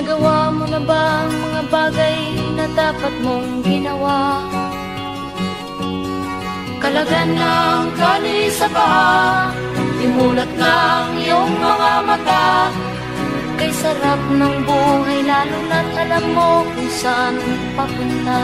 Nagawa mo na ba ang mga bagay na dapat mong ginawa? Kalagan ng tali sa paa, imulat ng iyong mga mata. Kay sarap ng buhay lalo na't alam mo kung saan papunta.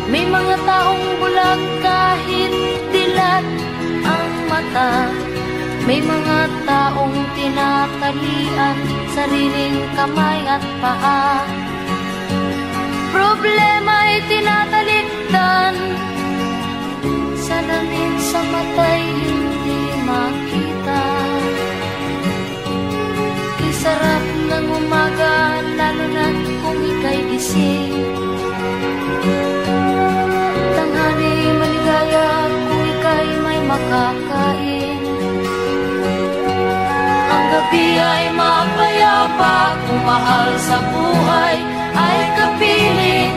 May mga taong bulag kahit dilat ang mata. May mga taong tinatalian sariling kamay at paa. Problema ay tinatalikdan, salamin sa mata'y hindi makita. Kisarap ng umaga lalo na kung ika'y gising. Tanghali maligaya kung ika'y may makakain. Ang gabi ay mapayapa kung mahal sa buhay ay kapiling.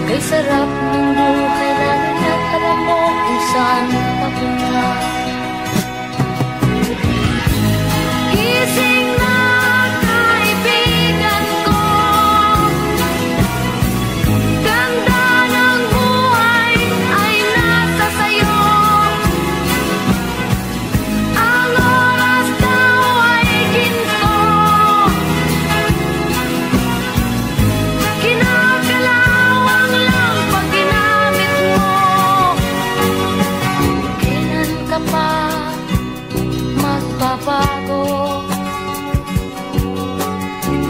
Kay sarap ng buhay lalo na't alam mo kung saan papunta. Gising na kaibigan ko, ganda ng buhay ay nasa sayo. Ang oras daw ay ginto, kinakalawang lang pag ginamit mo. Kailan ka pa magbabago?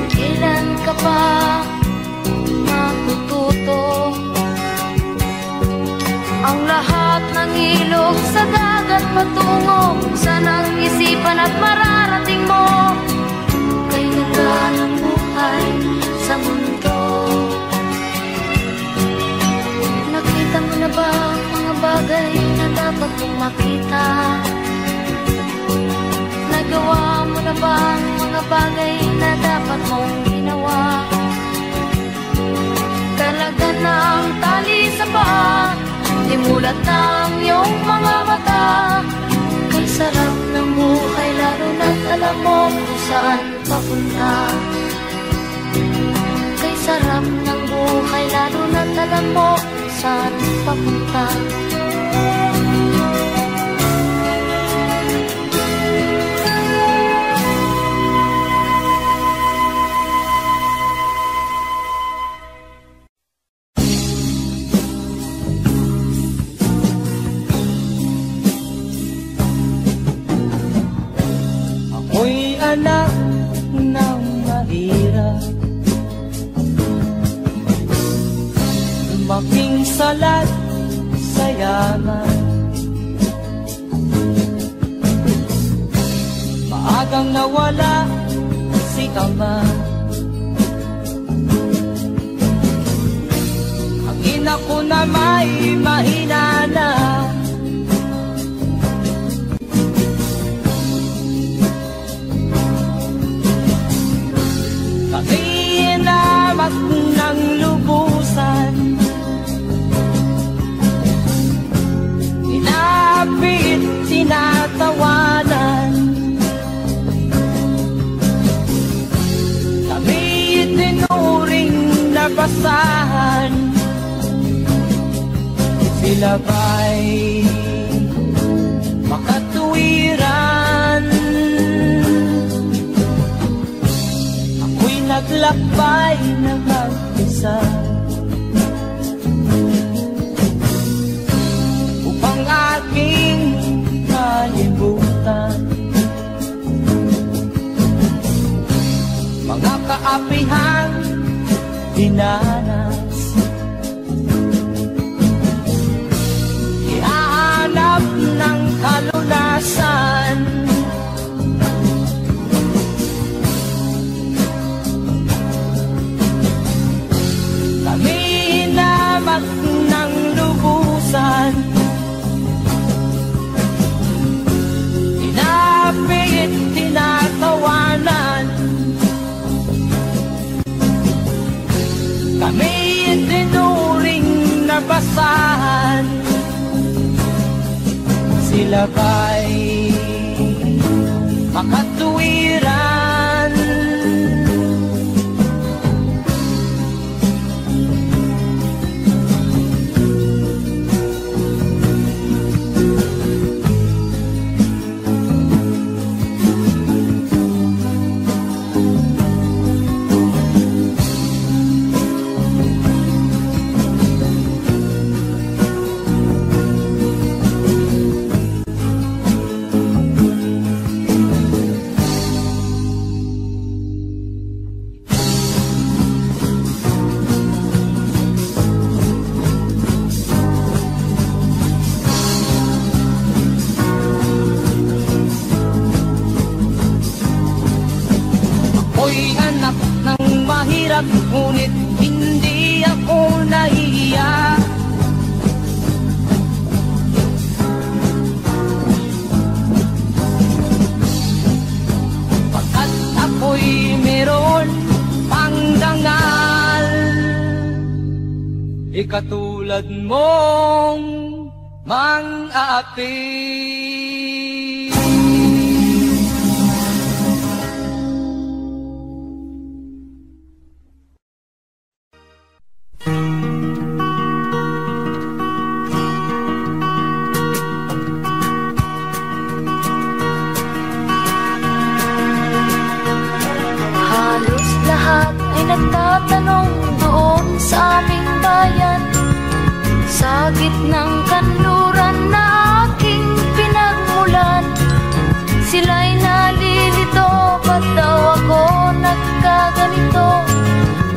Kailan ka pa matututo? Ang lahat ng ilog sa dagat patungo sa nag-isipan at mararating mo. Kay ganda ng buhay sa mundo. Nakita mo na ba ang mga bagay na dapat mong makita? Nagawa mo na ba ang mga bagay na dapat mong ginawa? Kalagan ng tali sa paa, imulat ng iyong mga mata. Kay sarap ng buhay lalo na't alam mo kung saan papunta. Kay sarap ng buhay lalo na't alam mo kung saan papunta. Ako'y anak ng mahirap, lumaking salat sa yaman. Maagang nawala si ama. Ang ina ko na may mahina na. Inamak ng lubusan, inapit, tinatawanan. Kami itinuring na basahan. Sila ba'y makatuwiran? Naglakbay na mag-isa upang aking kalimutan mga kaapihang dinanas. Ihahanap ng kalunasan. Ng lubusan, inapit, tinatawanan. kami itinuring na basahan. Sila ba'y makatuwiran? Ngunit hindi ako nahihiya. Pagkat ako'y meron pang dangal, ikatulad mong mang-aapi. Nagtatanong doon sa aming bayan, sa gitnang kanluran na aking pinagmulan. Sila'y nalilito, ba't daw ako nagkaganito?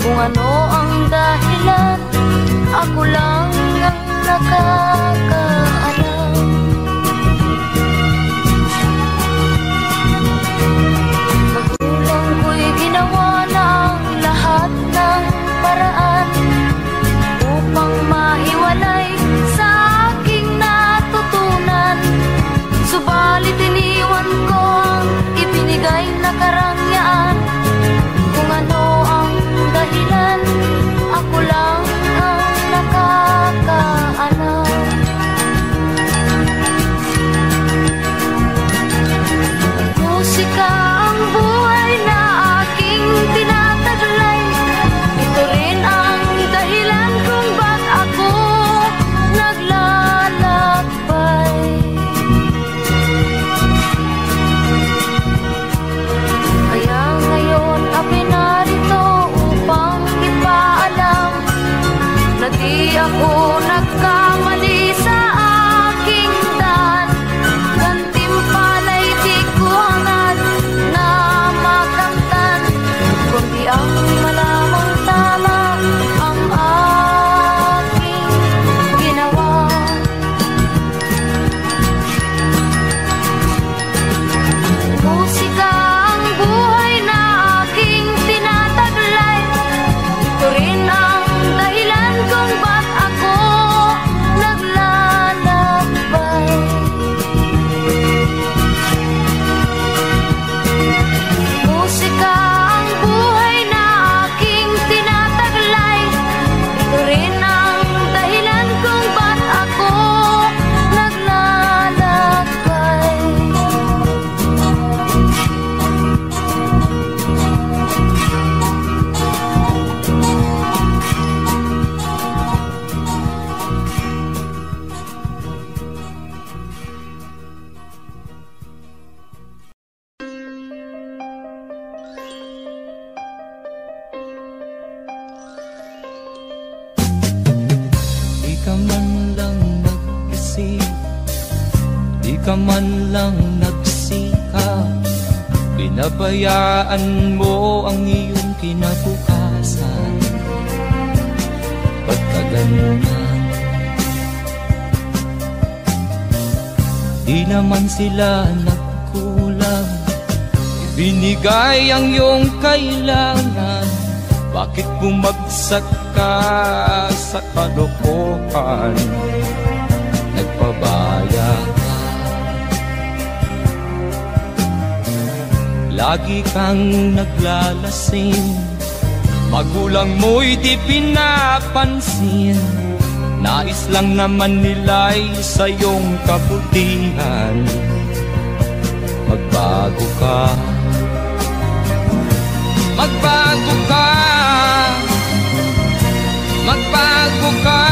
Kung ano ang dahilan, ako lang ang nakakaalam. Magulang ko'y ginawa ng lahat ng paraan upang maiwalay sa aking natutunan. Subalit iniwan ko ang ibinigay na karangyaan. Kung ano ang dahilan, ako lang ang nakakaalam. Musika ang buhay na aking tinataglay. Ito rin ang dahilan kung ba't ako naglalakbay. Kaya ngayon ako'y narito upang ipaalam na di ako nagkamali sa aking daan. Gantimpala'y di ko hangad na makamtan, kundi ang malamang tama ang aking ginawa. Musika ang buhay na aking tinataglay. Ito rin ang dahilan kung ba't ako naglalakbay. Musika ang buhay na aking tinataglay. Ito rin ang dahilan kung ba't ako naglalakbay. Di ka man lang nag-isip, di ka man lang nagsikap, pinabayaan mo ang iyong kinabukasan. Ba't ka ganyan? Di naman sila nagkulang, ibinigay ang iyong kailangan. Bakit bumagsak ka sa kalokohan? Nagpabaya ka, lagi kang naglalasing, Magulang mo'y di pinapansin, nais lang naman nila'y sa iyong kabutihan. Magbago ka, magbago ka, magbago ka,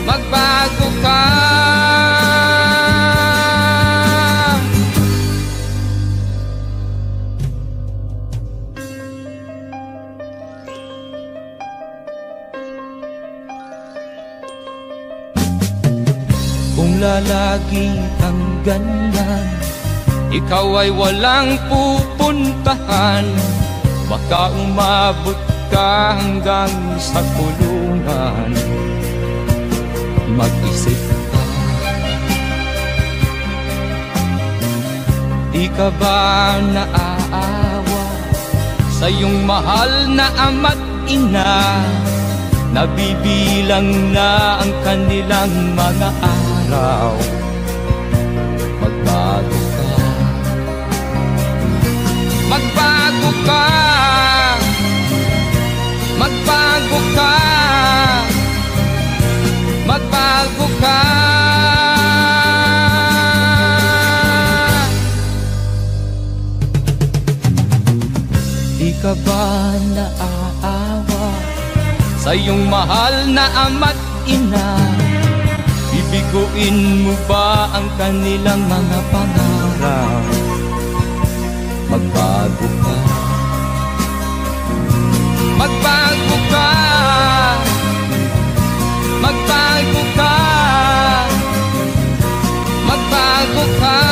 magbago ka. Kung lalagi kang ganyan, ikaw ay walang pupuntahan. Baka umabot ka hanggang sa kulungan. Mag-isip ka, di ka ba naaawa sa iyong mahal na ama't ina? Nabibilang na ang kanilang mga araw. Magbago ka, magbago ka, magbago ka, magbago ka. Di ka ba naaawa sa iyong mahal na ama't ina? Bibiguin mo ba ang kanilang mga pangarap? Magbago ka, magbago ka, magbago ka, magbago ka.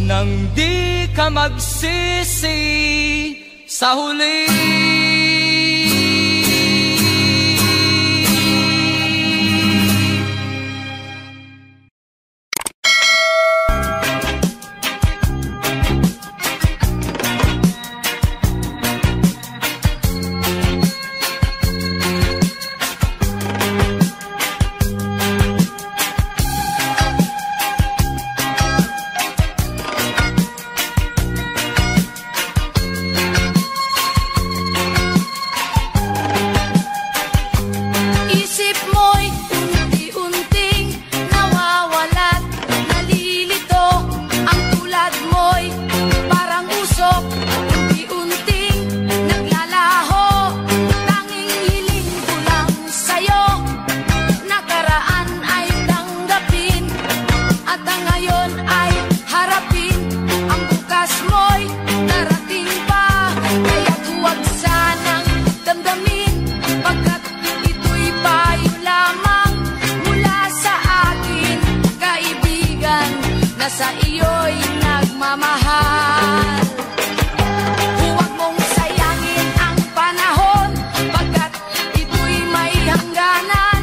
Nang di ka magsisi sa huli. Sa iyo'y nagmamahal. Huwag mong sayangin ang panahon, pagkat ito'y may hangganan.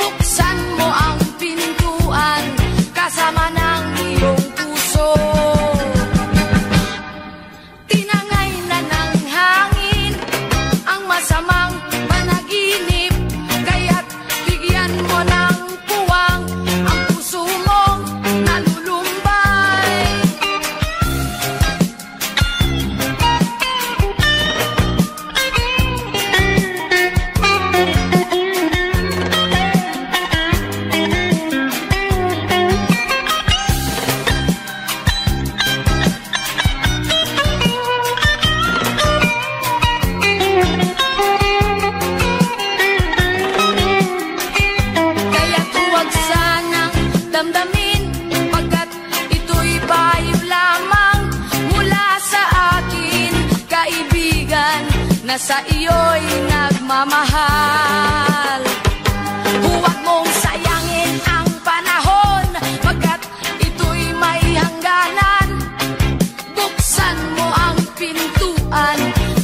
Buksan mo ang pintuan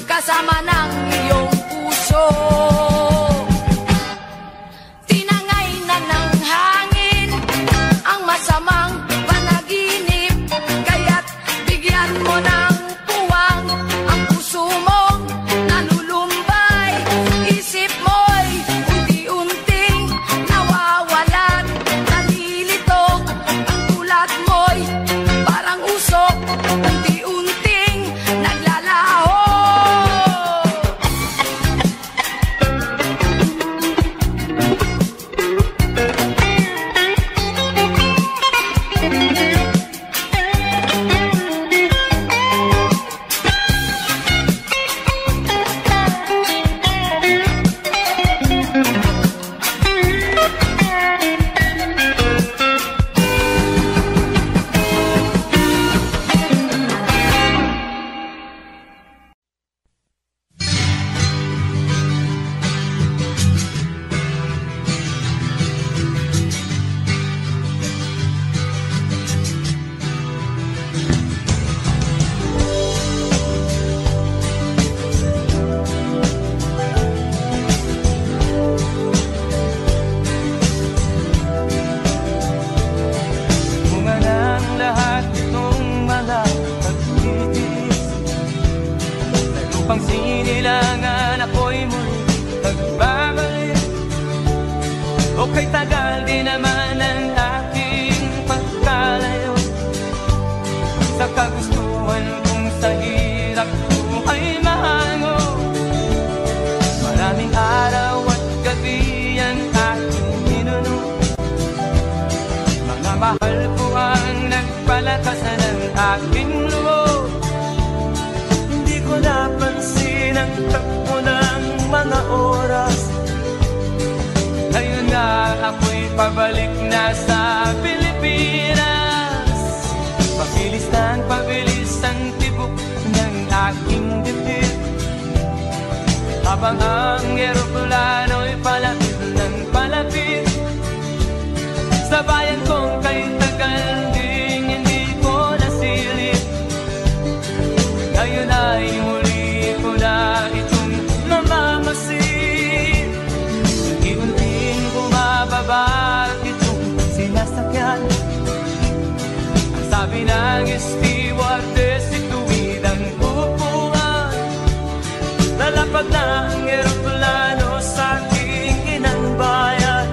kasama ng iyong puso. Tinangay na ng hangin ang masamang panaginip, kaya't bigyan mo ng puwang ang puso mo. upang sinilangan ako'y muli nagbabalik. O kay tagal din naman ang aking pagkalayo sa kagustuhan kong sa hirap buhay mahango. Maraming araw at gabi ang aking ninuno, mga mahal ko ang nagpalakasan ng aking loob. Hindi ko napansin ang takbo ng mga oras. Ngayon nga ako'y pabalik na sa Pilipinas. Pabilis ang tibok ng aking dibdib, habang ang eroplano'y palapit ng palapit sa bayan kong kay tagal ding hindi ko nasilip. Ngayon ay muli ko na itong mamamasid. Unti-unting bumababa itong sinasakyan. Ang sabi ng stewardess, ituwid ang upuan. Lalapag na ang eroplano sa aking inang bayan.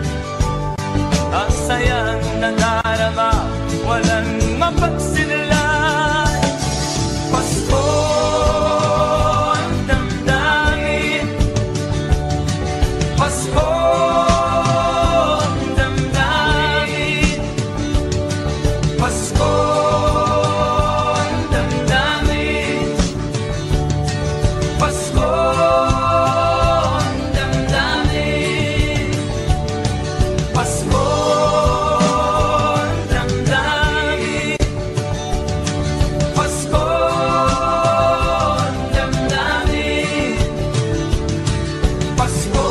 Ang sayang nadarama, walang mapagsinlan. Pasko ang damdamin, Pasko ang damdamin, Pasko ang damdamin, Pasko ang damdamin, Pasko ang damdamin, Pasko ang damdamin, Pasko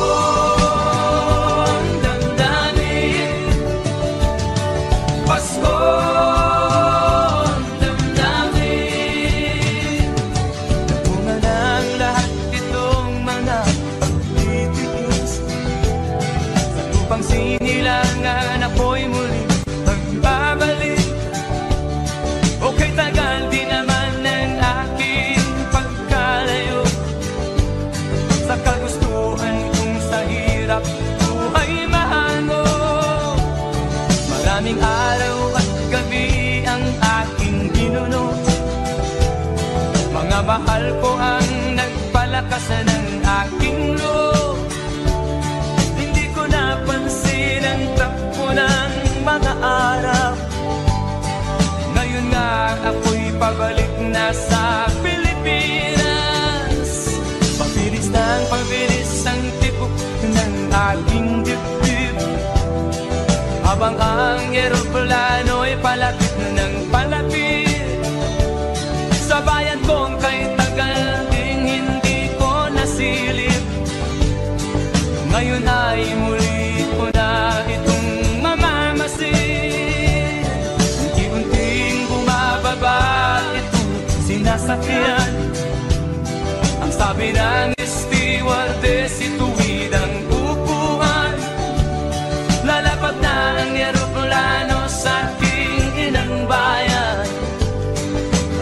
ang damdamin, Pasko ang damdamin. Bunga ng lahat itong mga pagtitiis, sa lupang sinilangan ako'y muli magbabalik. O kay tagal din naman ng aking pagkalayo sa kagustuhan kong sa hirap buhay mahango. Maraming araw at gabi ang aking ginuno, mga mahal ko ang nagpalakasan ng aking loob. Hindi ko napansin ang takbo ng mga araw. Ngayon nga ako'y pabalik na sa Pilipinas. Pabilis ang tibok ng aking dibdib, habang ang eroplano'y palapit ng palapit sa bayan kong kay tagal ding hindi ko nasilip. Ngayon ay muli ko na itong mamamasid. Unti-unting bumababa itong sinasakyan. Ang sabi ng stewardess, ituwid ang upuan. Lalapag na ang eroplano sa aking inang bayan.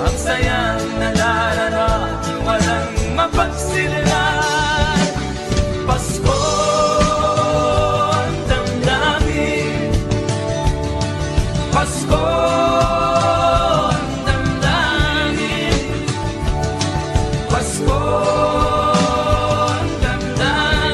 Ang sayang nadarama, walang mapagsinlan. Pasko ang damdamin, Pasko ang damdamin, Pasko ang damdamin.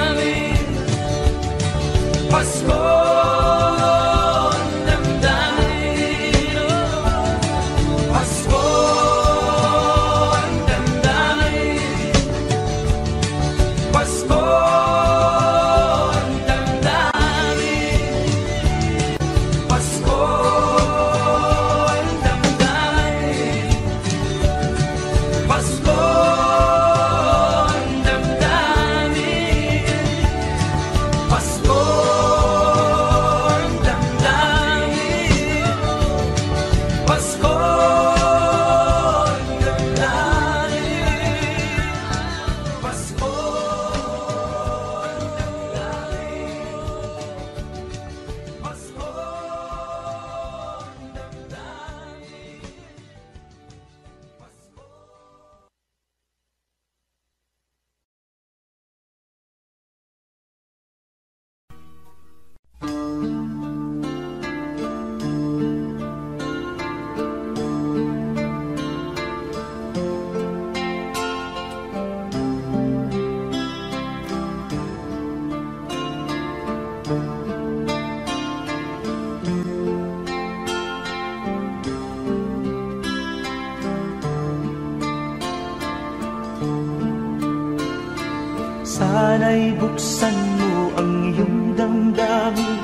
Sana'y buksan mo ang iyong damdamin,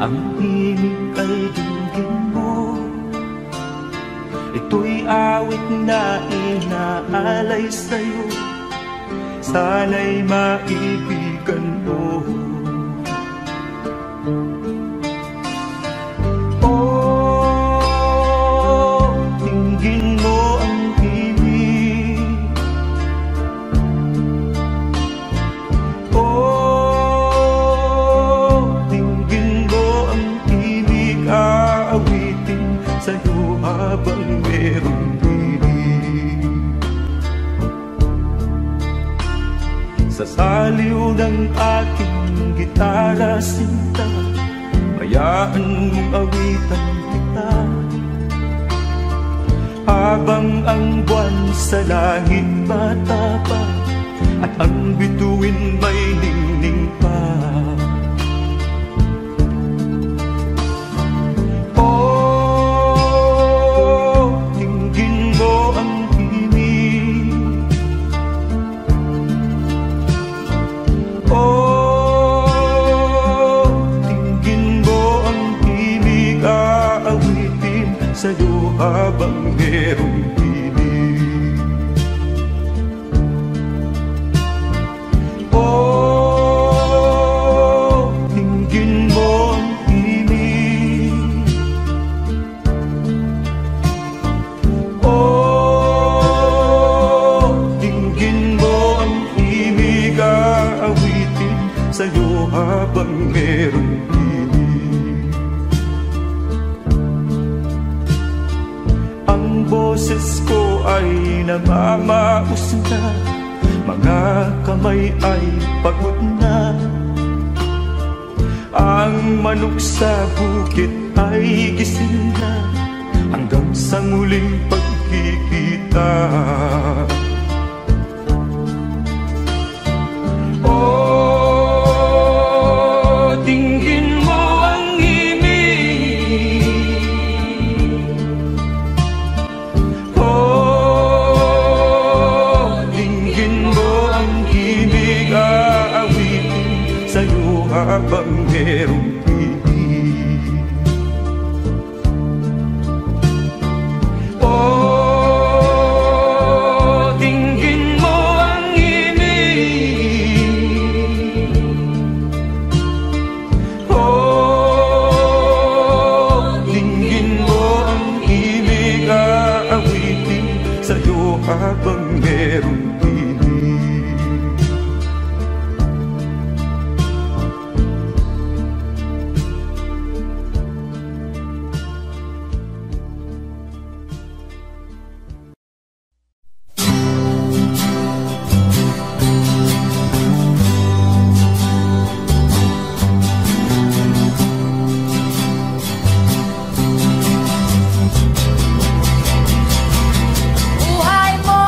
ang himig ay dinggin mo. Ito'y awit na inaalay sa'yo, sana'y maibigan mo. Oh, dinggin mo ang himig. Oh, dinggin mo ang himig, aawitin sa'yo habang merong himig. Sa saliw ng aking gitara sinta, hayaan mong awitan kita, habang ang buwan sa langit matapa at ang bituin may ningning pa. Oh, dinggin mo ang himig. Oh, dinggin mo ang himig, aawitin sa'yo habang merong himig. Oh, dinggin mo ang himig. Oh, dinggin mo ang himig, aawitin sa'yo habang merong himig. Ang boses ko ay namamaos na, mga kamay ay pagod na. Ang manok sa bukit ay gising na, hanggang sa muling pagkikita. Oh, dinggin mo ang himig. Oh, dinggin mo ang himig, aawitin sa'yo habang merong himig. Oh, dinggin mo ang himig. Oh, dinggin mo ang himig, aawitin sa'yo habang merong himig. Buhay mo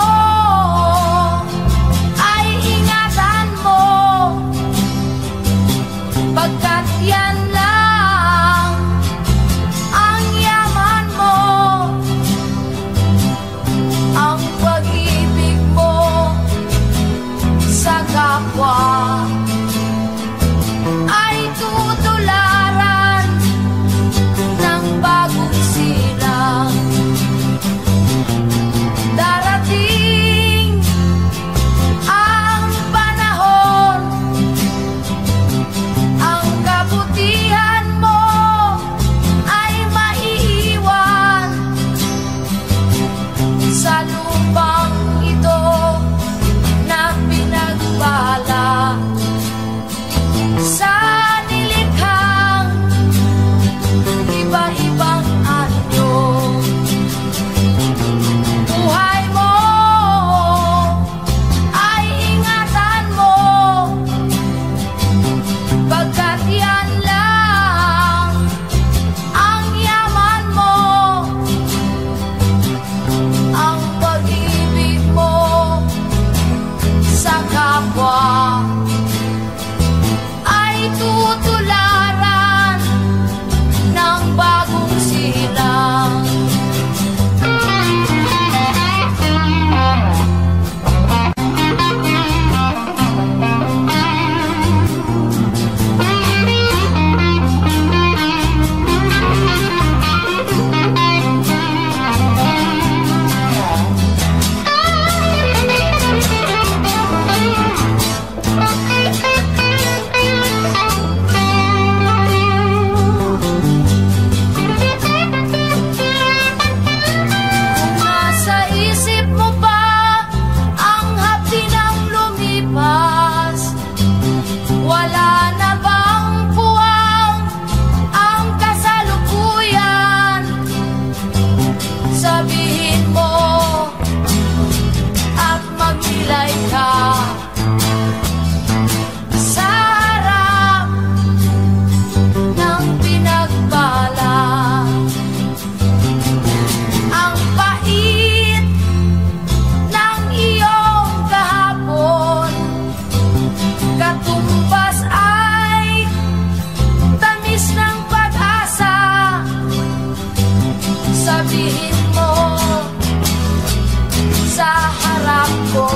ko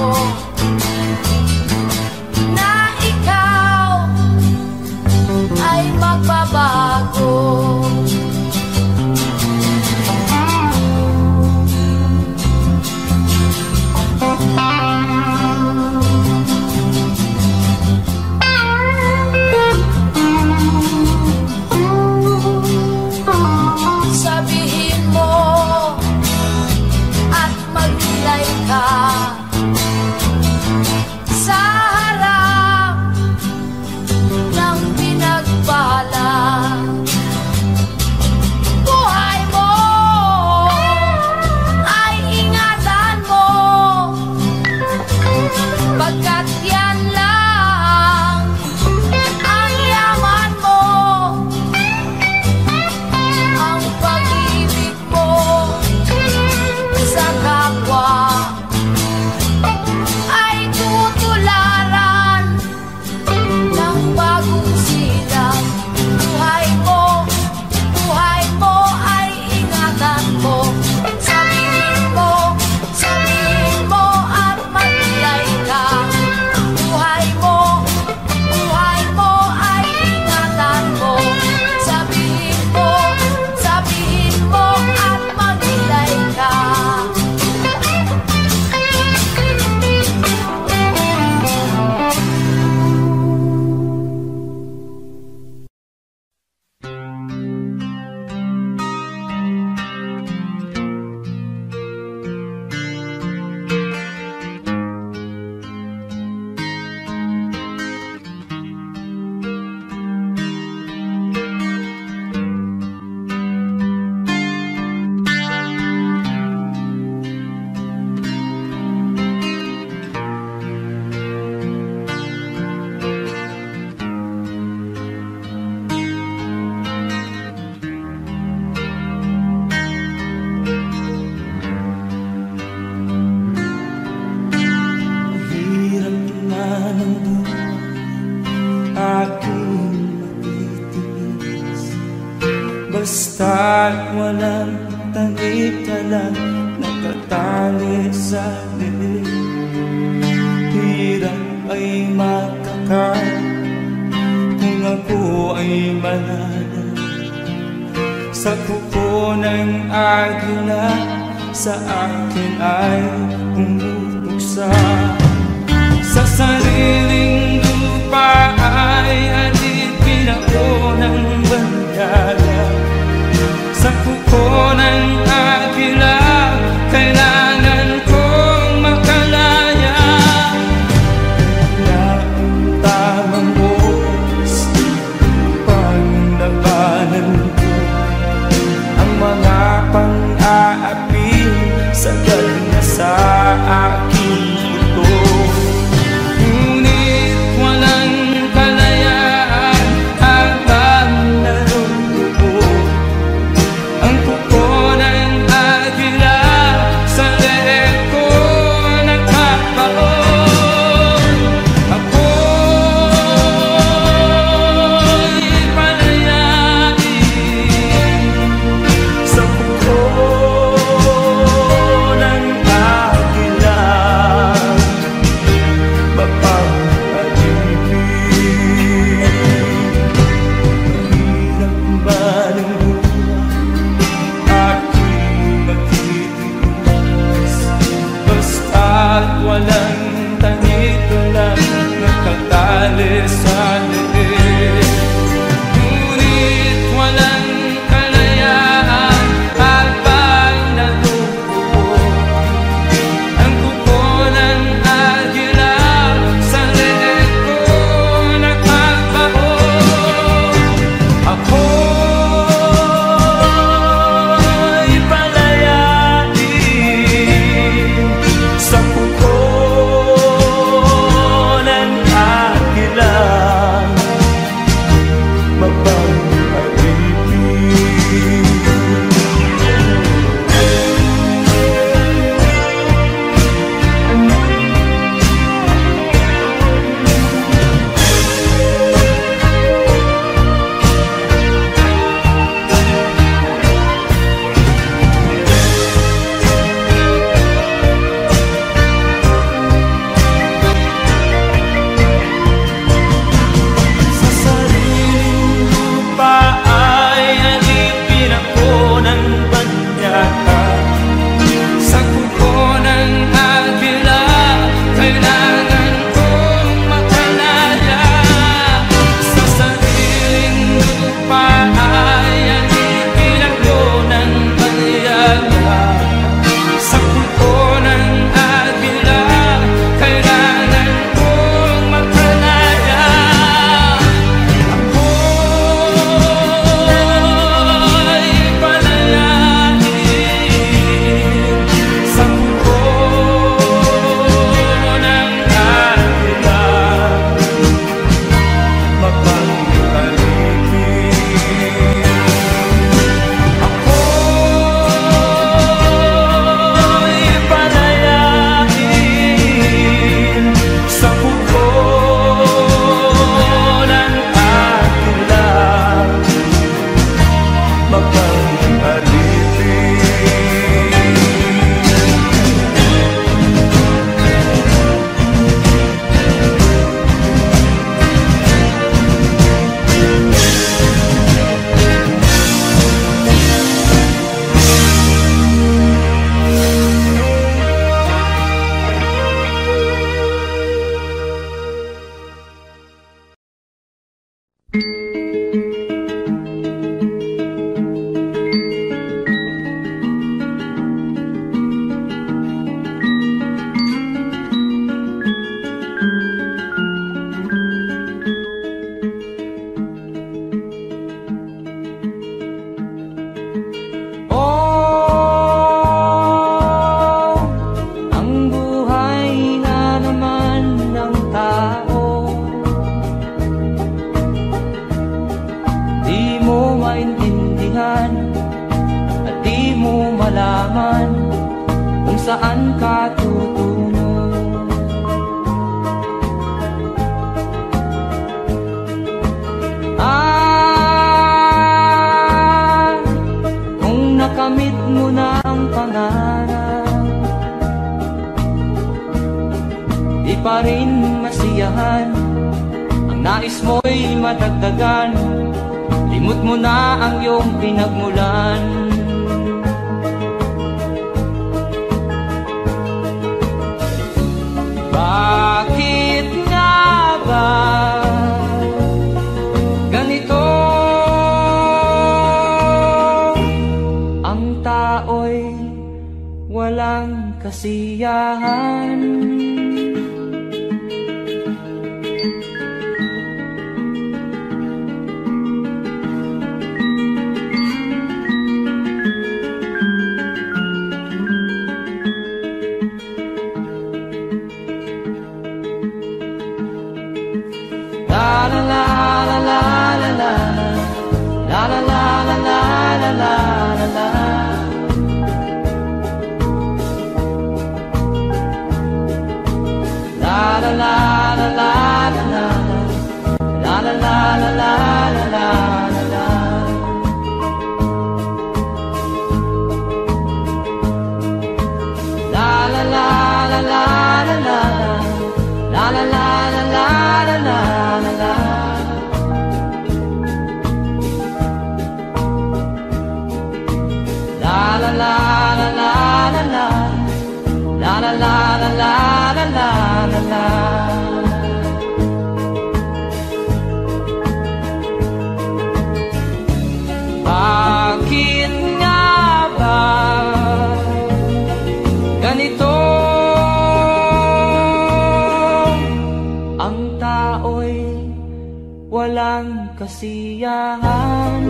na ikaw ay magbabago. Sabihin mo at maglilay ka sa harap ng pinagbala. Buhay mo ay ingatan mo, pagkat yan lang ang yaman mo. Ang pag-ibig mo sa kapwa ay tutularan ng bagong silang. Buhay mo ay ingatan mo. Sabihin mo at maglilay ka. Buhay mo ay ingatan mo. Sabihin mo at maglilay ka. Hirap na ng buhay aking matitiis, basta't walang tanik ka lang nakatali sa liig. Hirap ay makakain kung ako ay manana sa kuko ng agila, sa akin ay pumupuksa. Sa sariling lupa ay alipin ako ng bandala, sa kuko ng agila kailangan kong makalaya. Na ang tamang oras upang labanan ko ang mga pang-aapi sagad na sa saan ka tutungo. Kung nakamit mo na ang pangarap, di pa rin masiyahan, ang nais mo'y madagdagan, limot mo na ang iyong pinagmulan. Bakit nga ba ganito? Ang tao'y walang kasiyahan. Bakit nga ba ganito? Ang tao'y walang kasiyahan.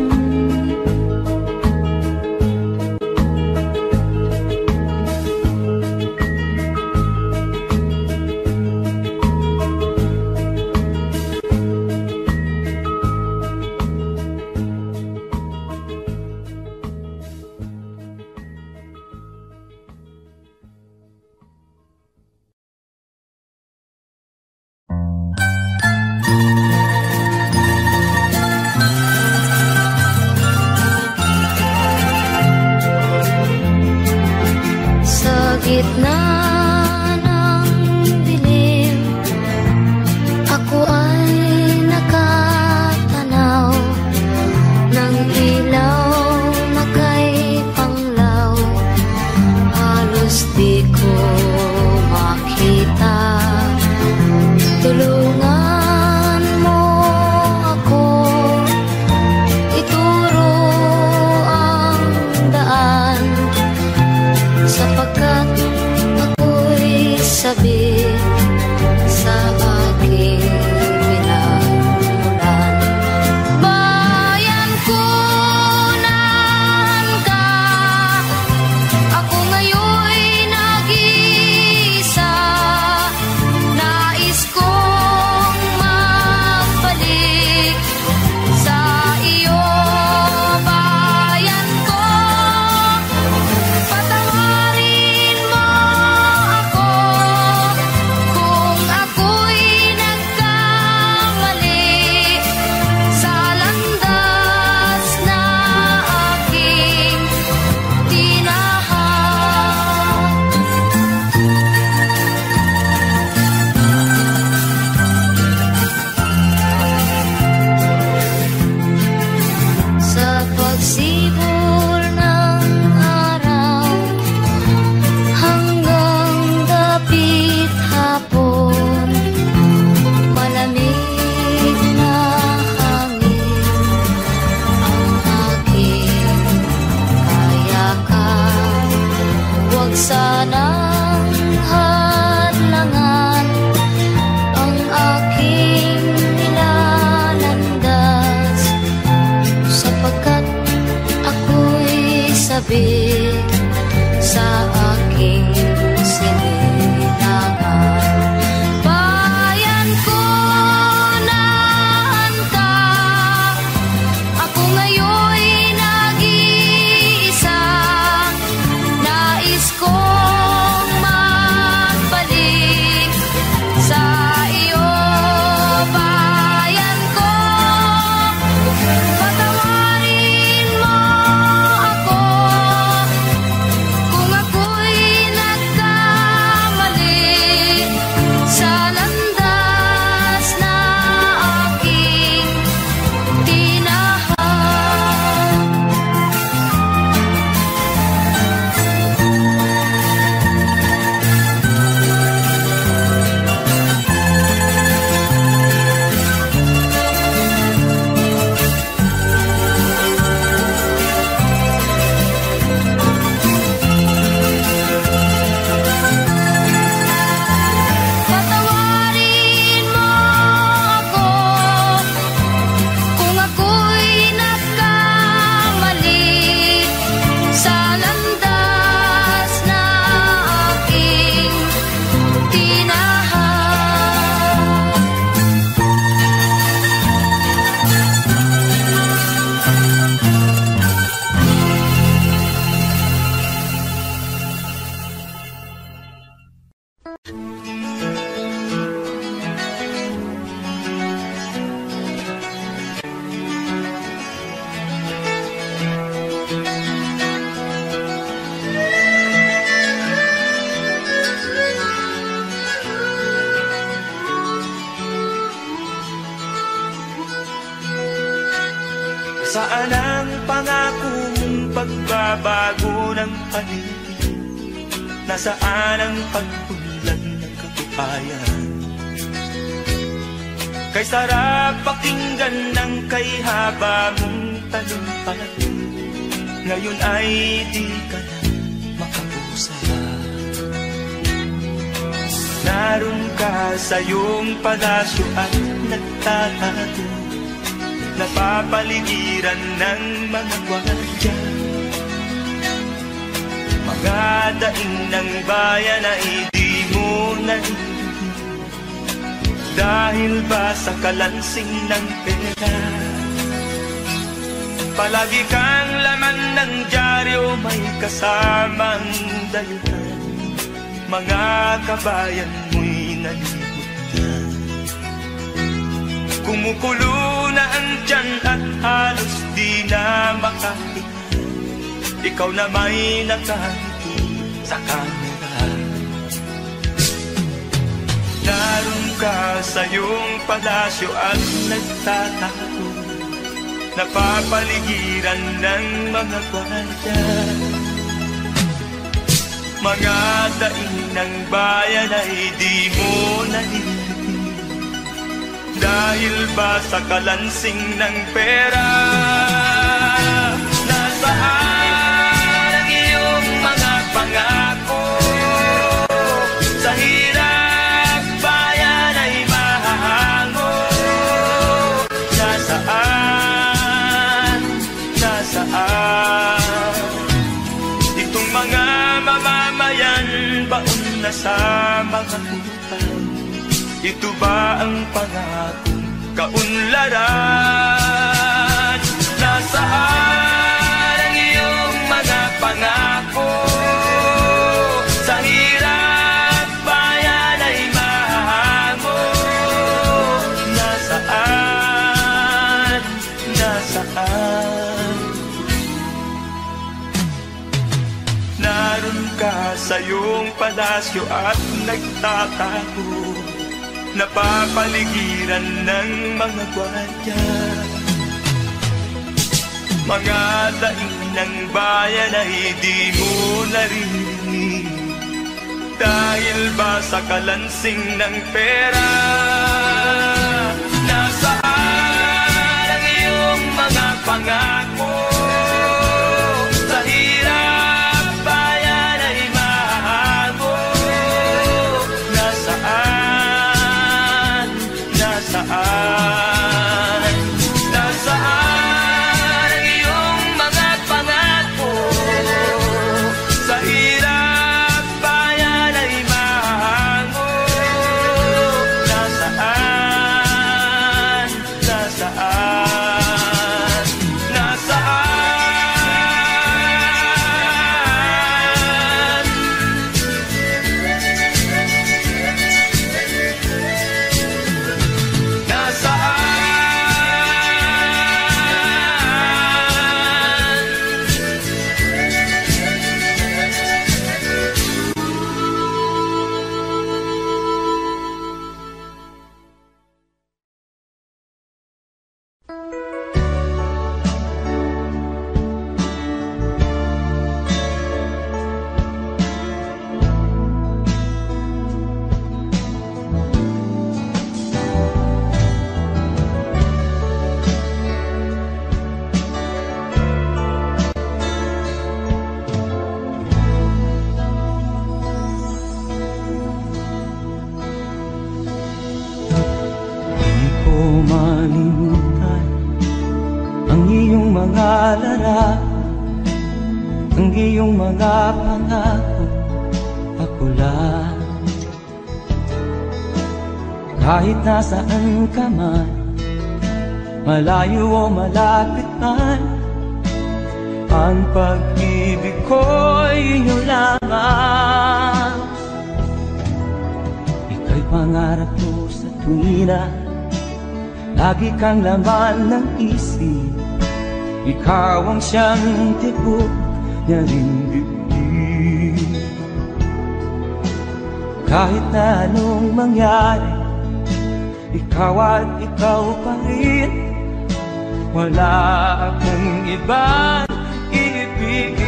Gitna ng dilim, ako ay nakatanaw ng ilaw na kay panglaw. Halos di ko makita. Tulungan mo ako, ituro ang daan, sapagkat ako'y sabi sa aking pinagmulan. Bayan ko, naan ka? Ako ngayon'y nag-iisa. Nais kong magbalik sa iyo, bayan ko. Patawarin mo ako kung ako'y nagkamali sa landas na aking tinahan. Sa pagsibol ng araw hanggang dapit hapon, malamig na hangin ang aking kayakan. Huwag sanang hadlangan ang aking nilalandas, sapagkat ako'y sabi sa aking sinilang. Saan ang pangako mong pagbabago ng paligid? Nasaan ang pag-unlad ng kabuhayan? Kay sarap pakinggan ng kay haba mong talumpati, ngayon ay di ka na makausap. Naroon ka sa iyong palasyo at nagtatago, napapaligiran ng mga gwardiya. Mga daing ng bayan ay di mo narinig, dahil ba sa kalansing ng pera? Palagi kang laman ng dyaryo, may kasamang dayuhan. Mga kabayan mo'y nalimutan. Kumukulo na ang tiyan at halos di na makahinga. Ikaw na may nakangiti sa kamera. Naroon ka sa iyong palasyo at nagtatago, napapaligiran ng mga gwardiya. Mga daing ng bayan ay di mo narinig, dahil ba sa kalansing ng pera? Nasaan ang iyong mga pangako? Sa hirap bayan ay mahahango. Nasaan? Nasaan? Itong mga mamamayan, baon na sa mga utang. Ito ba ang pangakong kaunlaran? Nasaan ang iyong mga pangako? Sa hirap bayan ay mahango. Nasaan? Nasaan? Naroon ka sa iyong palasyo at nagtatago, napapaligiran ng mga gwardiya. Mga daing ng bayan ay di mo narinig, dahil ba sa kalansing ng pera? Nasaan ang iyong mga pangako? Sa hirap bayan ay mahango. Nasaan? Nasaan? Nasaan ang iyong mga pangako? Sa hirap bayan ay mahango. Nasaan? Nasaan? Nasaan? Di ko malimutan ang iyong mga larawan, ang iyong mga pangako. Ako lang, kahit nasaan ka man, malayo o malapit man, ang pag-ibig ko'y iyo lamang. Ika'y pangarap ko sa tuwina, lagi kang laman ng isip. Ikaw ang siyang tibok niya ring dibdib. Kahit na anong mangyari, ikaw at ikaw pa rin. wala akong ibang ibigin.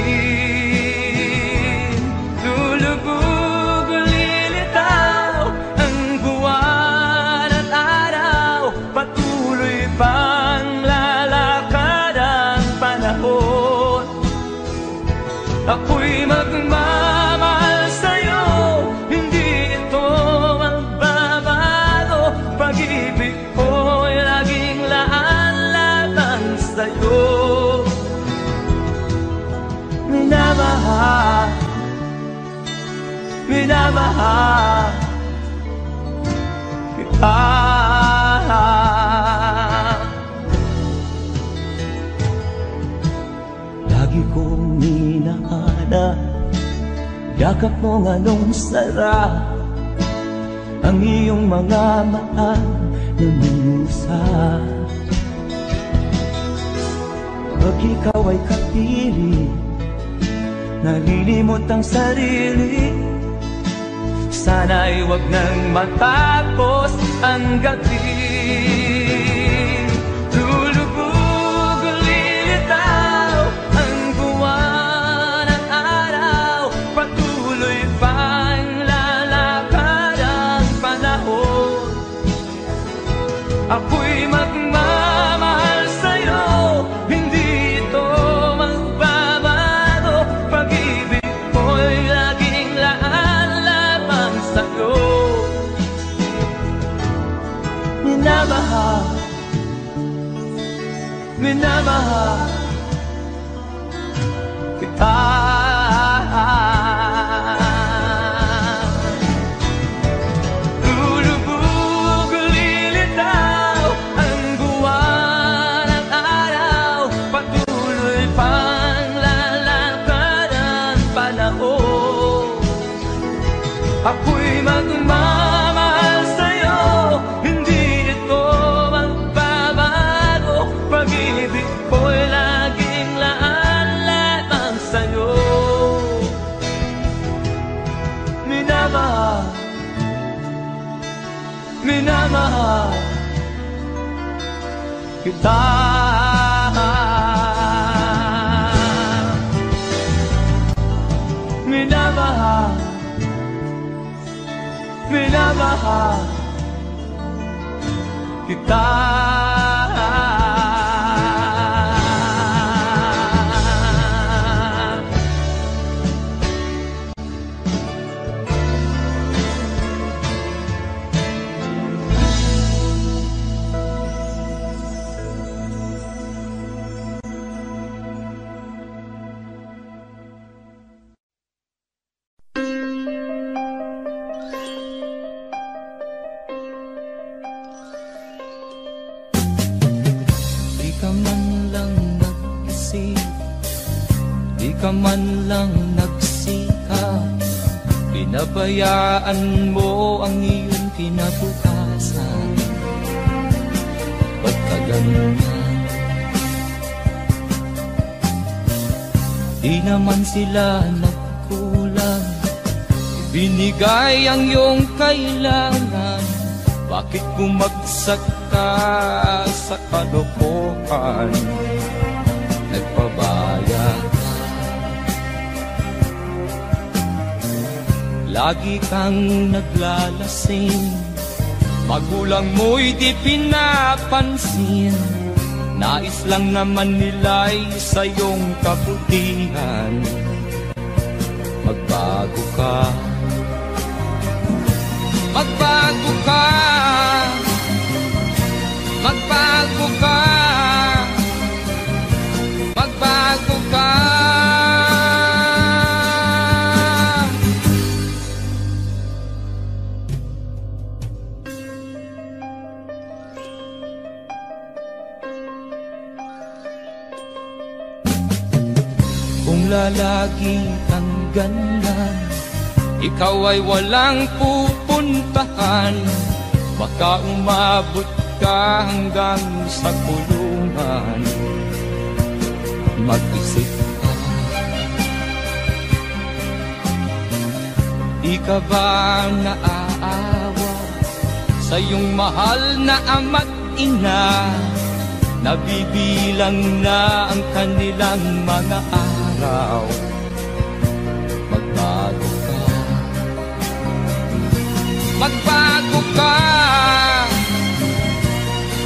Lulubog o lilitaw ang buwan at araw, patuloy pang lalakad ang panahon. Ako'y magmamahal sa'yo, hindi ito magbabago. Pag-ibig ko'y laging laan-laban sa'yo. Minamahal, minamahal kita. Lagi kong hinahanap yakap mo nga nung sarap, ang iyong mga mata naminusa. Pag ikaw ay kapiling, nalilimot ang sarili. Sana'y wag nang matapos ang gabi. Lulubog o lilitaw ang buwan at araw, patuloy pang lalakad ang panahon. Ako'y magmamahal sa'yo, hindi ito magbabago. Pag-ibig ko'y laging laan-laban sa'yo. Minamahal, minamahal kita. Lulubog o lilitaw ang buwan at araw, patuloy pang lalakad ang panahon. Ako'y magmamahal sa'yo, hindi ito magbabago. Pag-ibig ko'y laging laan-laban sa'yo. Minamahal, minamahal kita. Minamahal, minamahal kita. Di ka man lang nag-isip, di ka man lang nagsikap, pinabayaan mo ang iyong kinabukasan. Ba't ka ganyan? Di naman sila nagkulang, binigay ang iyong kailangan. Bakit bumagsak ka sa kalokohan? Nagpabaya ka, lagi kang naglalasing, magulang mo'y di pinapansin. Nais lang naman nila'y sa iyong kabutihan. Magbago ka, magbago ka, magbago ka, magbago ka. Kung lalagi ang ganyan, ikaw ay walang pupuntahan. Baka umabot ka hanggang sa kulungan. Mag-isip ka, di ka ba naaawa sa iyong mahal na ama't ina? nabibilang na ang kanilang mga araw. Magbago ka, magbago ka,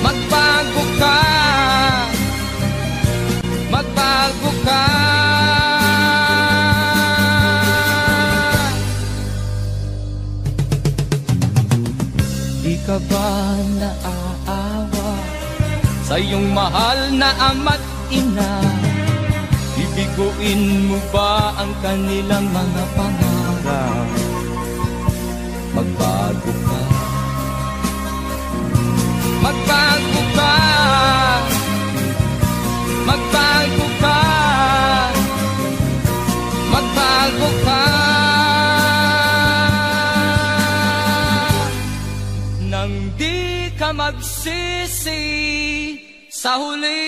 magbago ka, magbago ka. Di ka ba naaawa sa iyong mahal na ama't ina? Bibiguin mo ba ang kanilang mga pangarap? Magbago ka, magbago ka, magbago ka, magbago ka. Nang di ka magsisi sa huli.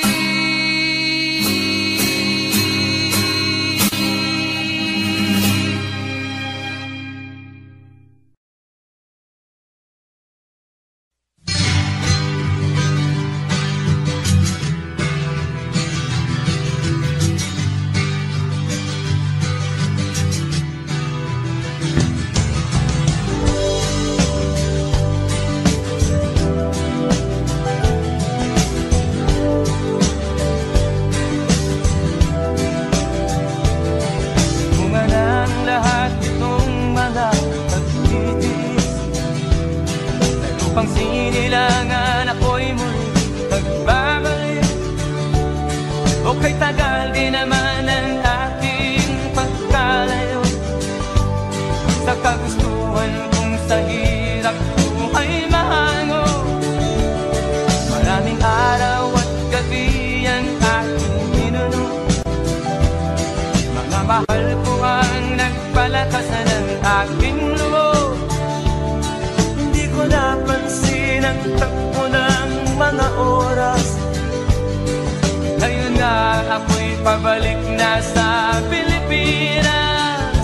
Pabalik na sa Pilipinas.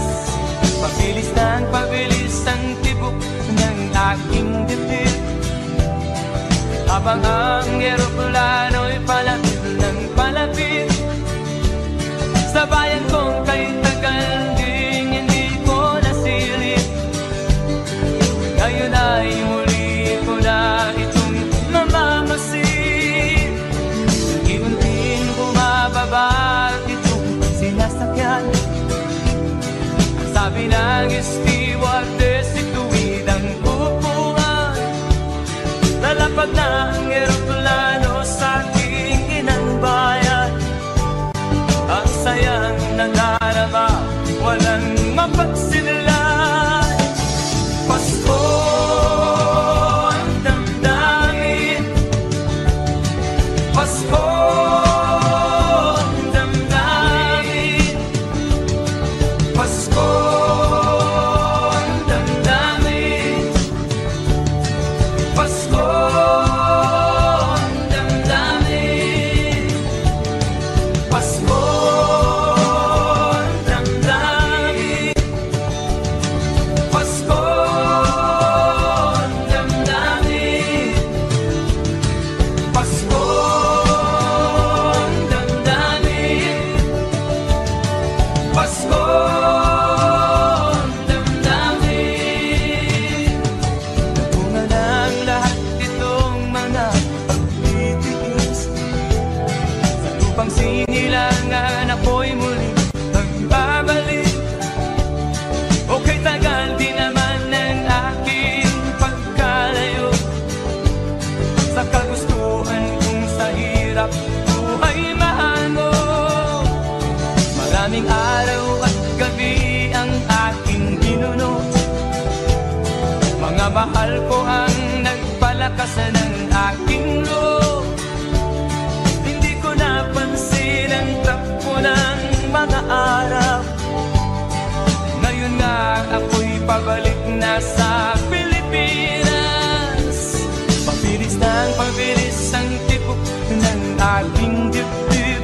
Pabilis ang tibok ng aking dibdib, habang ang eroplano'y palapit ng palapit sa bayan kong kay tagal ding hindi ko nasilip. Ngayon ay muli ko na itong mamamasid. Unti-unting bumababa sinasakyan. Ang sabi ng stewardess, ituwid ang upuan. Lalapag na ang eroplano sa aking inang bayan. Ang sayang nandarama, walang mapagsinlan. Pasko ang damdamin, Pasko mahal ko ang nagpalakas ng aking loob. Hindi ko napansin ang takbo ng mga araw. Ngayon nga ako'y pabalik na sa Pilipinas. Pabilis ang tibok ng aking dibdib,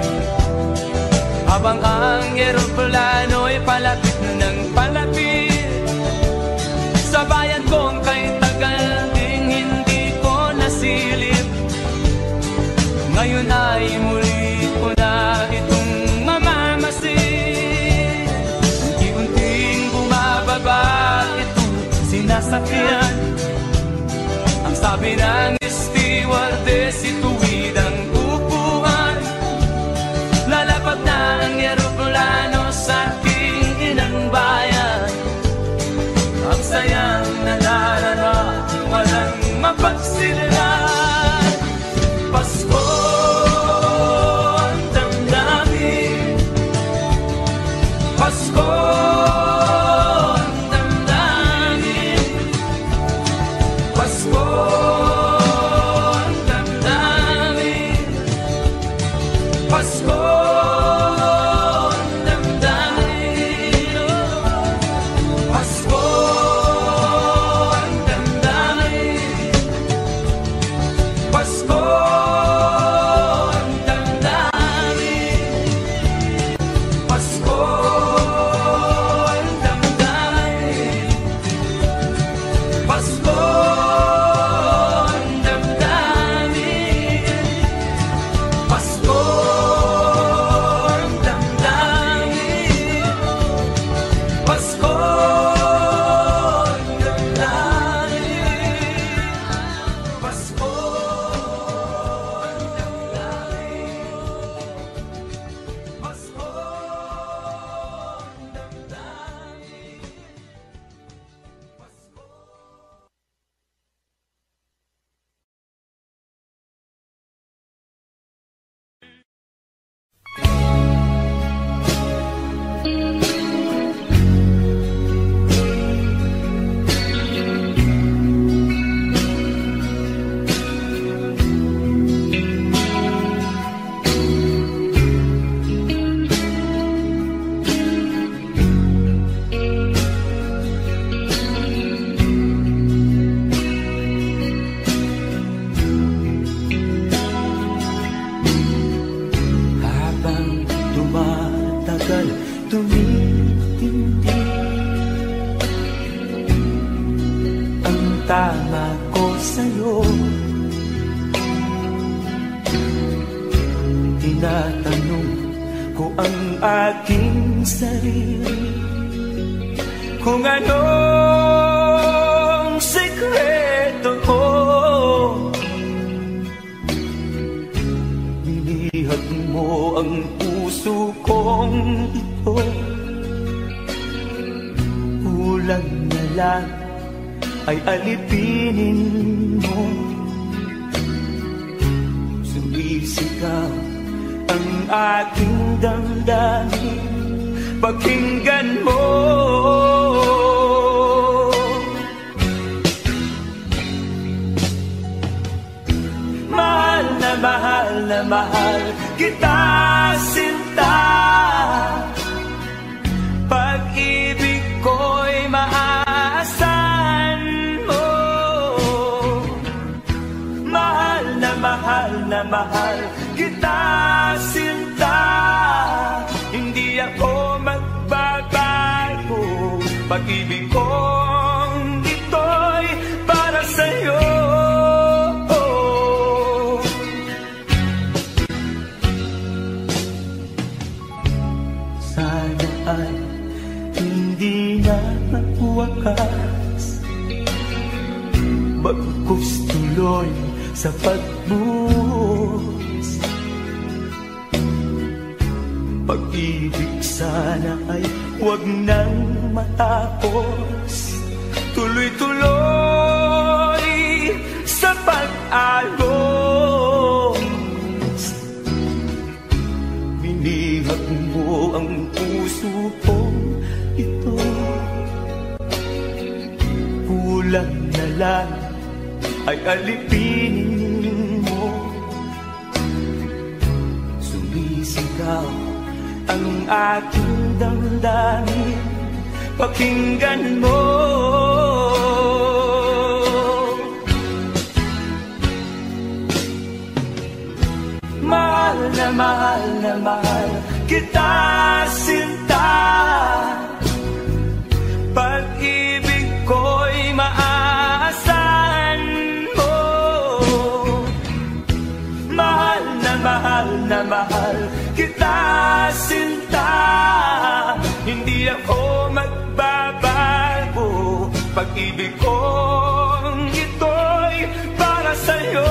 habang ang eroplano'y palapit ng palapit sa bayan kong kay tagal ding hindi ko nasilip. Ngayon sasakyan. Ang sabi ng stewardess, ituwid ang upuan. Lalapag na ang eroplano sa aking inang bayan. Ang sayang nadarama, walang mapagsilan. Pasko ang damdamin, Pasko ang damdamin, Pasko ang damdamin, Pasko ang damdamin, Pasko ang damdamin, Pasko ang damdamin, Pasko ang damdamin, Pasko ang damdamin, Pasko ang damdamin, Pasko ang damdamin, Pasko ang damdamin, Pasko ang habang tumatagal, tumitindi ang tama ko sa'yo. Tinatanong ko ang aking sarili kung anong sekreto ko. Nilihag mo ang puso kong ito, kulang na lang ay alipinin mo. Sumisigaw ang aking damdamin, pakinggan mo. Mahal na mahal na mahal kita, sinta. Pag-ibig ko'y maaasahan mo. Mahal na mahal kita, sinta. Hindi ako magbabago. Pag-ibig kong ito'y para sa'yo. Sana ay hindi na magwakas, bagkus tuloy sa pagbuhos. Pag-ibig sana ay huwag nang matapos, tuloy-tuloy sa pag-alos. Binihag mo ang puso ko ito, kulang na lang ay alipinin mo. Sumisigaw ang aking damdamin, pakinggan mo. Mahal na mahal kita, sinta. Pag-ibig ko'y maaasahan mo. Mahal na mahal kita, sinta. Hindi ako magbabago. Pag pag-ibig kong ito'y para sa'yo.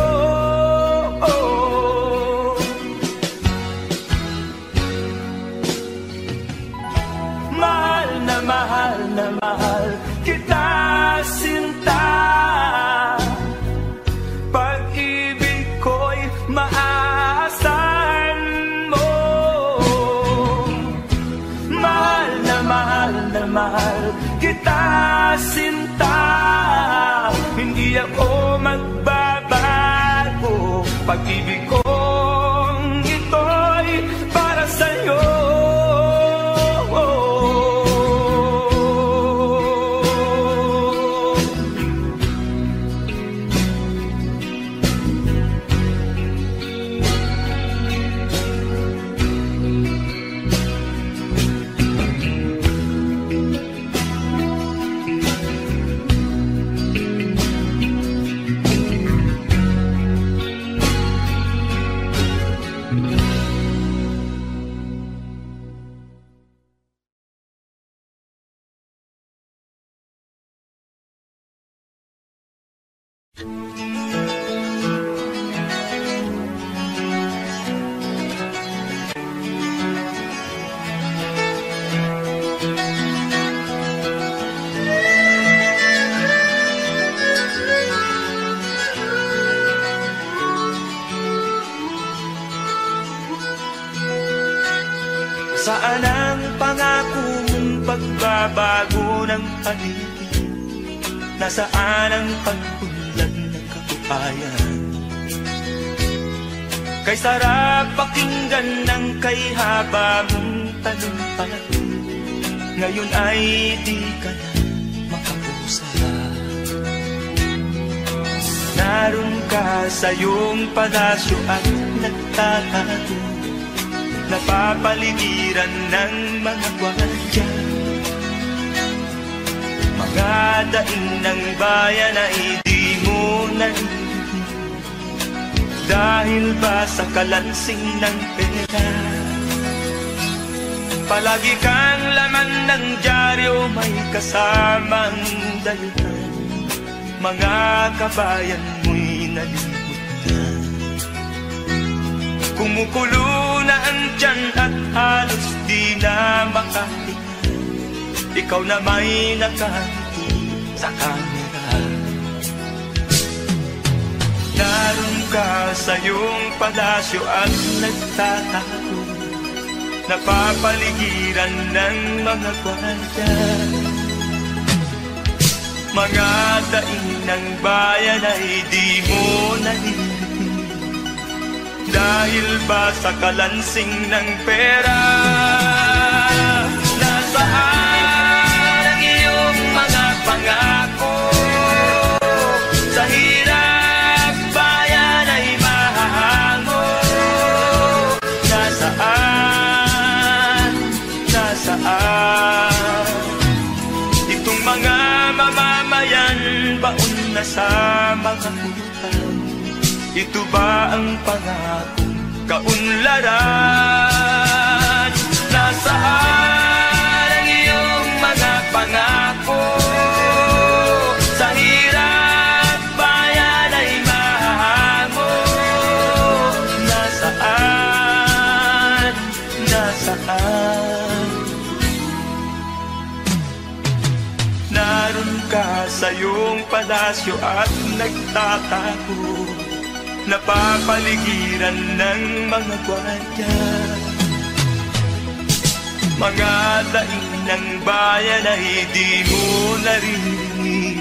Mahal na mahal kita, sinta. Pag-ibig ko'y maaasahan mo. Mahal na mahal kita, sinta. Hindi ako magbabago. Pag-ibig kong ito'y para sa'yo. Saan ang pangako mong pagbabago ng paligid? Nasaan ang pagpunlan ng kabuhayan? Kay sarap pakinggan ng kay haba mong talumpati, ngayon ay di ka na makapusala. Naroon ka sa iyong palasyo at nagtatago, napapaligiran ng mga gwardiya. Mga daing ng bayan ay di mo narinig, dahil ba sa kalansing ng pera? Palagi kang laman ng dyaryo, may kasamang daluhan. Mga kabayan mo'y nalimot na. Kumukulo na ang tiyan at halos di na makahinga. Ikaw na may nakangiti sa kamera. Naroon ka sa iyong palasyo at nagtatago, napapaligiran ng mga gwardiya. Mga daing ng bayan ay di mo narinig, dahil ba sa kalansing ng pera? Nasaan ang iyong mga pangako? Sa hirap bayan ay mahahango. Nasaan? Itong mga mamamayan, baon na sa mga utang. Ito ba ang pangakong kaunlaran? Nasaan ang iyong mga pangako? Sa hirap bayan ay mahahango. Nasaan? Naroon ka sa iyong palasyo at nagtatago, napapaligiran ng mga gwardiya. Mga daing ng bayan ay di mo narinig,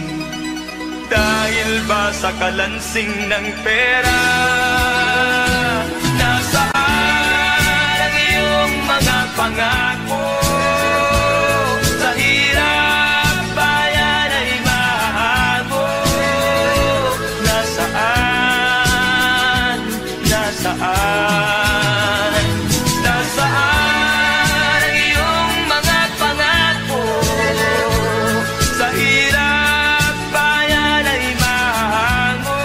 dahil ba sa kalansing ng pera? Nasaan ang iyong mga pangako? Sa hirap bayan ay mahahango. Nasaan? Nasaan ang iyong mga pangako? Sa hirap bayan ay mahahango.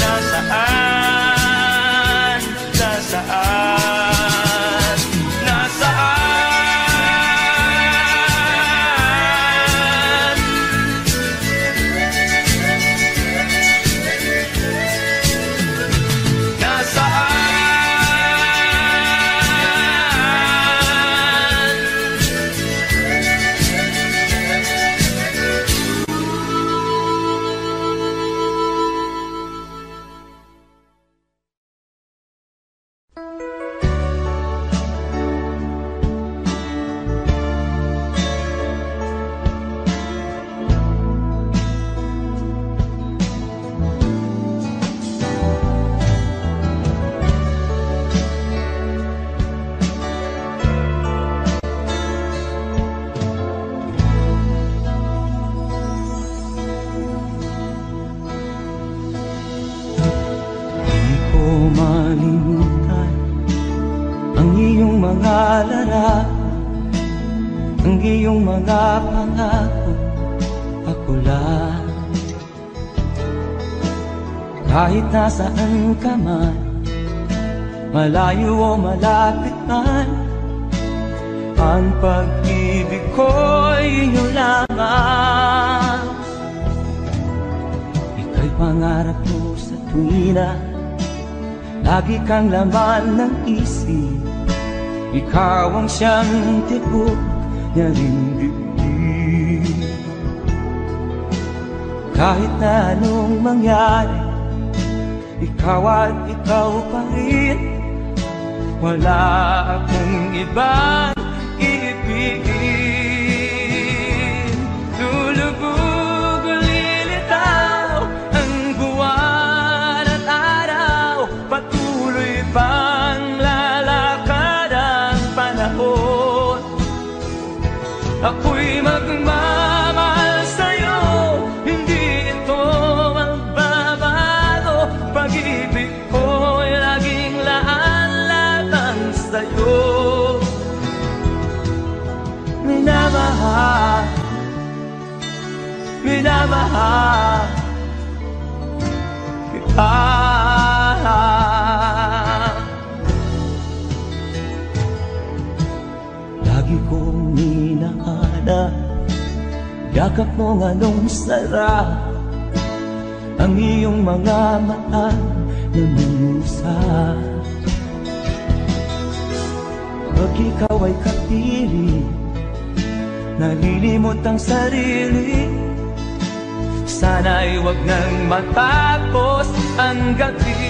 Nasaan? Nasaan malimutan ang iyong mga larawan, ang iyong mga pangako. Ako lang, kahit nasaan ka man, malayo o malapit man, ang pag-ibig ko'y iyo lamang. Ika'y pangarap ko sa tuwina, lagi kang laman ng isip. Ikaw ang siyang tibok niya ring dibdib. Kahit na anong mangyari, ikaw at ikaw pa rin. Wala akong ibang iibigin. Lulubog o lilitaw ang buwan at araw, patuloy pang lalakad ang panahon. Ako'y magmamahal sa'yo, hindi ito magbabago. Pag-ibig ko'y laging laan-laan sa'yo. Minamahal, minamahal kita. Lagi kong minahanap yakap mong anong sarap, ang iyong mga mata na minusap. Pag ikaw ay kapiling, nalilimot ang sarili. Sana'y wag nang matapos ang gabi.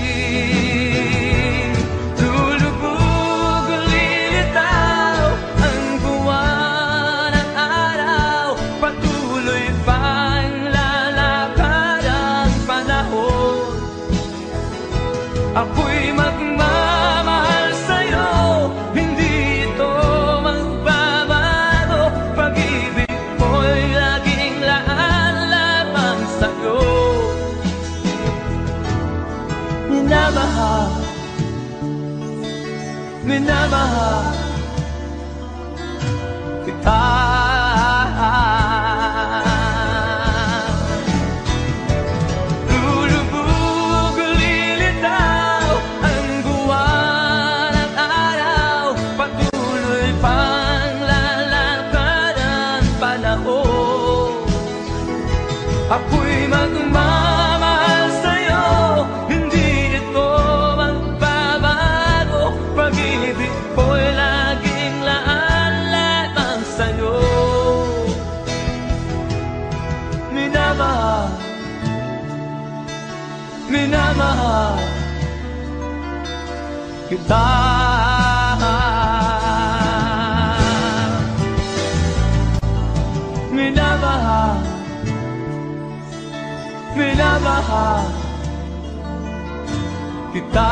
Lulubog o lilitaw ang buwan at araw, patuloy pang lalakad ang panahon. Ako'y magmamahal sa'yo, hindi ito magbabago. Pag-ibig ko'y laging laan-lamang sa'yo. Minamahal, minamahal kita. Lulubog o lilitaw ang buwan at araw, patuloy pang lalakad ang panahon. Ako'y magmamahal sa'yo, hindi ito magbabago. Pag-ibig ko'y laging laan-lamang sa'yo. Minamahal, minamahal kita. Minamahal, minamahal kita.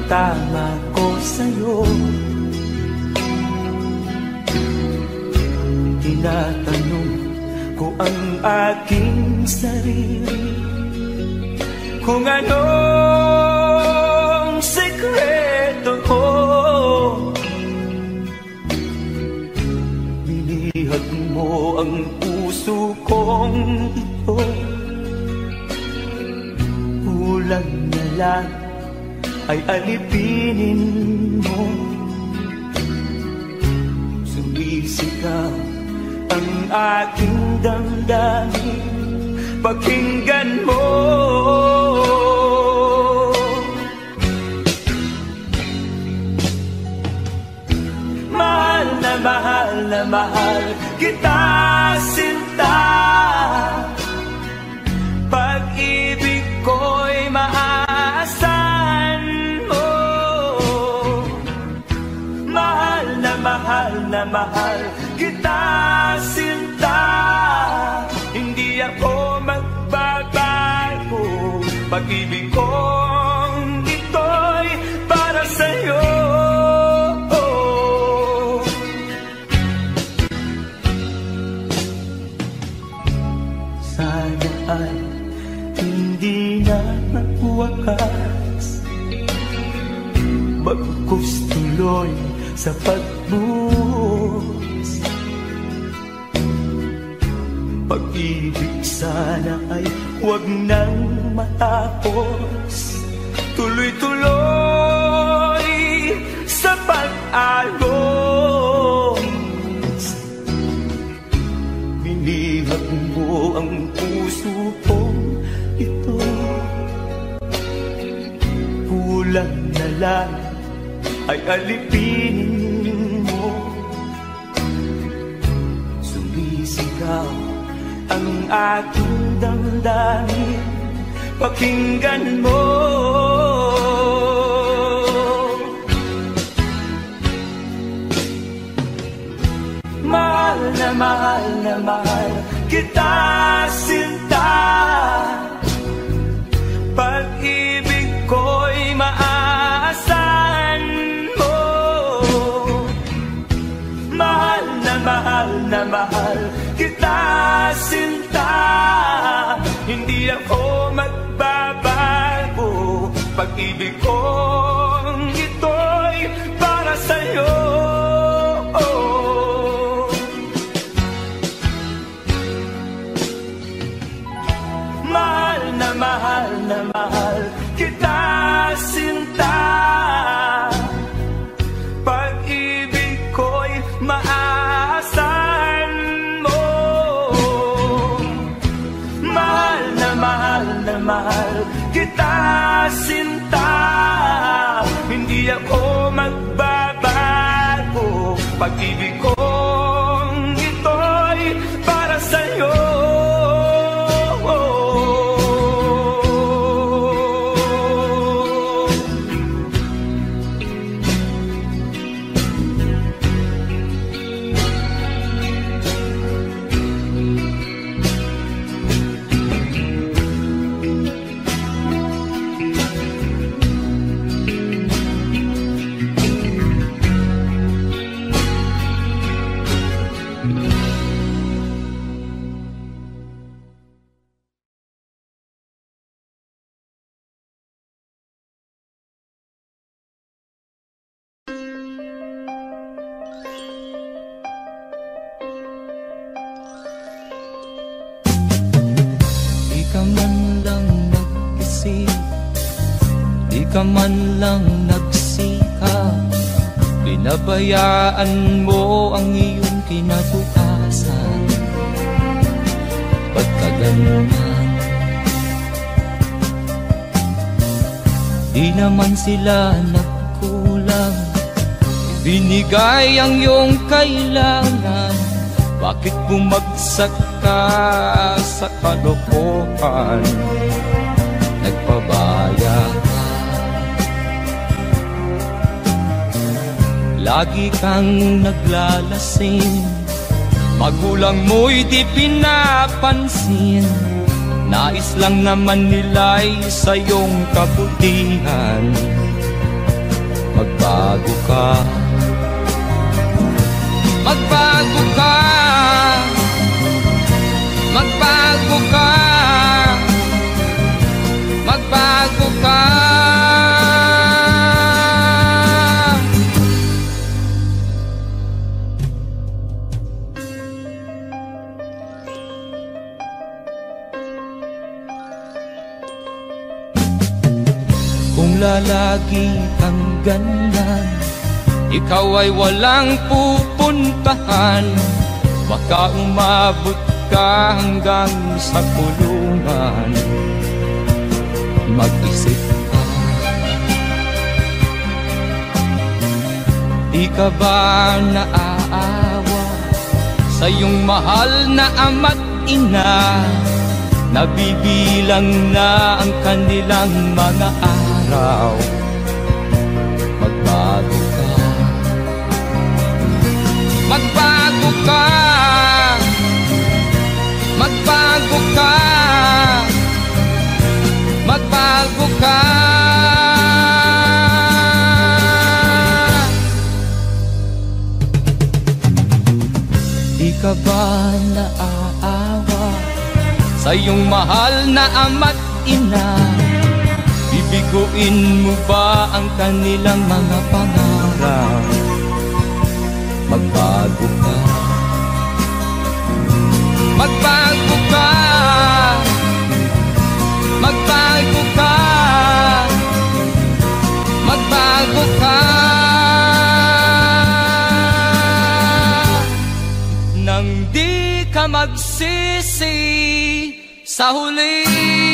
Tama ko sa'yo, tinatanong ko ang aking sarili kung anong sekreto ko. Binihag mo ang puso kong ito Kulang na lang ay alipinin mo. Sumisigaw ang aking damdamin, pakinggan mo. Mahal na mahal na mahal kita, sinta. Pag-ibig ko'y maaasahan mo. Mahal na mahal kita, sinta. Hindi ako magbabago. Pag-ibig kong ito'y para sa'yo. Sana ay hindi na magwakas, bagkus tuloy sa pagbuhos. Pag-ibig sana ay huwag nang matapos, tuloy-tuloy sa pag-alos. Binihag mo ang puso kong ito, kulang na lang ay alipinin mo. Sumisigaw ang aking damdamin, pakinggan mo. Mahal na mahal na mahal kita, sinta. Pag-ibig ko'y maaasahan mo. Mahal na mahal kita, sinta. Hindi ako magbabago. Pag-ibig kong ito'y para sa'yo. Mahal na mahal kita, sinta. Pag-ibig ko'y maaasahan mo. Mahal na mahal kita, sinta. Hindi ako magbabago. Pag-ibig kong ito'y para sa'yo. Di ka man lang nagsikap, pinabayaan mo ang iyong kinabukasan. Pagkaganyan, di naman sila nagkulang, ibinigay ang iyong kailangan. Bakit bumagsak ka sa kalokohan? Nagpabaya ka, lagi kang naglalasing, magulang mo'y di pinapansin. Nais lang naman nila'y sa iyong kabutihan. Magbago ka, magbago ka, magbago ka, magbago ka. Kung lalagi kang ganyan, ikaw ay walang pupuntahan. Baka umabot ka hanggang sa kulungan. Mag-isip ka. Di ka ba naaawa sa iyong mahal na ama't ina? Nabibilang na ang kanilang mga araw. Magbago ka. Magbago ka. Magbago ka. Magbago ka. Di ka ba naaawa sa iyong mahal na ama't ina? Bibiguin mo ba ang kanilang mga pangarap? Magbago ka. Magbago ka. Magbago ka. Magbago ka. Nang di ka magsisi sa huli.